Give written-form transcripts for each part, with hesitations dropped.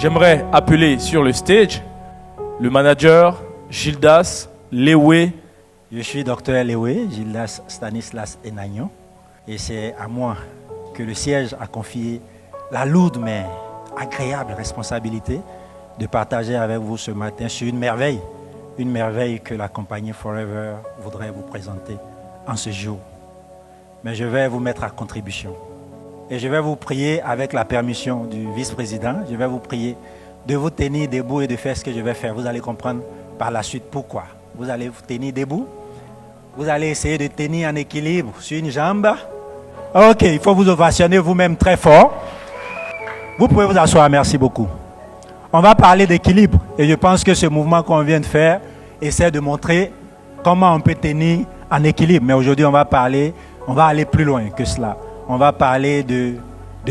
J'aimerais appeler sur le stage le manager Gildas Lewe. Je suis Dr Lewe, Gildas Stanislas Enagnon, et c'est à moi que le siège a confié la lourde mais agréable responsabilité de partager avec vous ce matin sur une merveille que la compagnie Forever voudrait vous présenter en ce jour. Mais je vais vous mettre à contribution. Et je vais vous prier avec la permission du vice-président, je vais vous prier de vous tenir debout et de faire ce que je vais faire. Vous allez comprendre par la suite pourquoi. Vous allez vous tenir debout. Vous allez essayer de tenir en équilibre sur une jambe. Ok, il faut vous ovationner vous-même très fort. Vous pouvez vous asseoir, merci beaucoup. On va parler d'équilibre et je pense que ce mouvement qu'on vient de faire essaie de montrer comment on peut tenir en équilibre. Mais aujourd'hui, on va aller plus loin que cela. On va parler de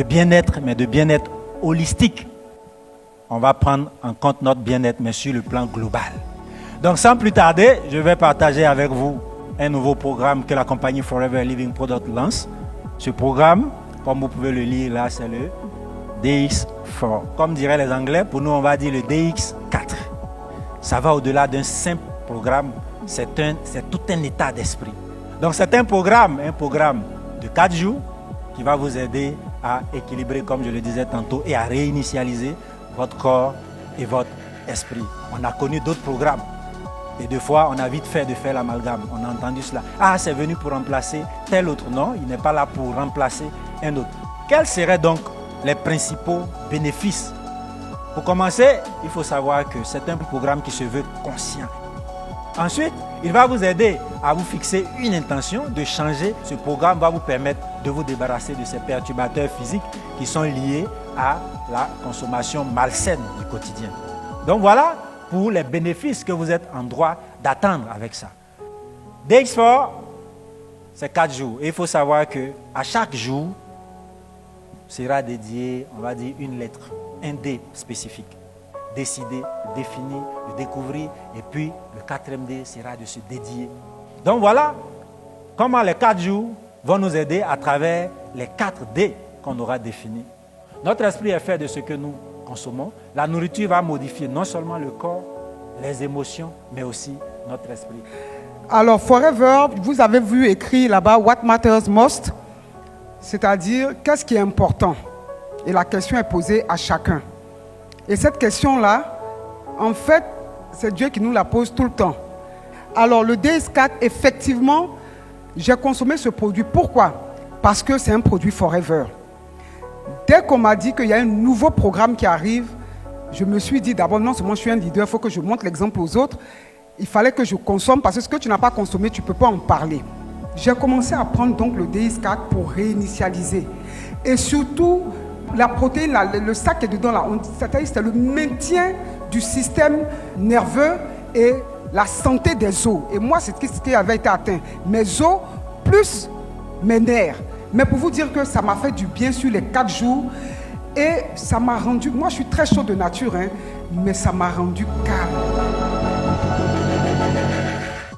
bien-être, mais de bien-être holistique. On va prendre en compte notre bien-être, mais sur le plan global. Donc, sans plus tarder, je vais partager avec vous un nouveau programme que la compagnie Forever Living Product lance. Ce programme, comme vous pouvez le lire là, c'est le DX4. Comme diraient les Anglais, pour nous, on va dire le DX4. Ça va au-delà d'un simple programme, c'est tout un état d'esprit. Donc, c'est un programme de 4 jours qui va vous aider à équilibrer, comme je le disais tantôt, et à réinitialiser votre corps et votre esprit. On a connu d'autres programmes. Et des fois, on a vite fait de faire l'amalgame. On a entendu cela. Ah, c'est venu pour remplacer tel autre. Non, il n'est pas là pour remplacer un autre. Quels seraient donc les principaux bénéfices? Pour commencer, il faut savoir que c'est un programme qui se veut conscient. Ensuite, il va vous aider à vous fixer une intention de changer. Ce programme va vous permettre de vous débarrasser de ces perturbateurs physiques qui sont liés à la consommation malsaine du quotidien. Donc voilà pour les bénéfices que vous êtes en droit d'attendre avec ça. DX4, c'est 4 jours. Et il faut savoir qu'à chaque jour sera dédié, on va dire, une lettre, un D spécifique. Décider, définir, de découvrir. Et puis, le 4e D sera de se dédier. Donc voilà comment les 4 jours vont nous aider à travers les 4 D qu'on aura définis. Notre esprit est fait de ce que nous consommons. La nourriture va modifier non seulement le corps, les émotions, mais aussi notre esprit. Alors, Forever, vous avez vu écrit là-bas « What matters most », c'est-à-dire « Qu'est-ce qui est important ?» Et la question est posée à chacun. Et cette question-là, en fait, c'est Dieu qui nous la pose tout le temps. Alors, le DX4, effectivement, j'ai consommé ce produit. Pourquoi? Parce que c'est un produit Forever. Dès qu'on m'a dit qu'il y a un nouveau programme qui arrive, je me suis dit d'abord, non seulement je suis un leader, il faut que je montre l'exemple aux autres. Il fallait que je consomme parce que ce que tu n'as pas consommé, tu ne peux pas en parler. J'ai commencé à prendre donc le DX4 pour réinitialiser. Et surtout, la protéine, le sac qui est dedans, là, c'est le maintien du système nerveux et la santé des os. Et moi, c'est ce qui avait été atteint. Mes os plus mes nerfs. Mais pour vous dire que ça m'a fait du bien sur les 4 jours. Et ça m'a rendu, moi je suis très chaud de nature, mais ça m'a rendu calme.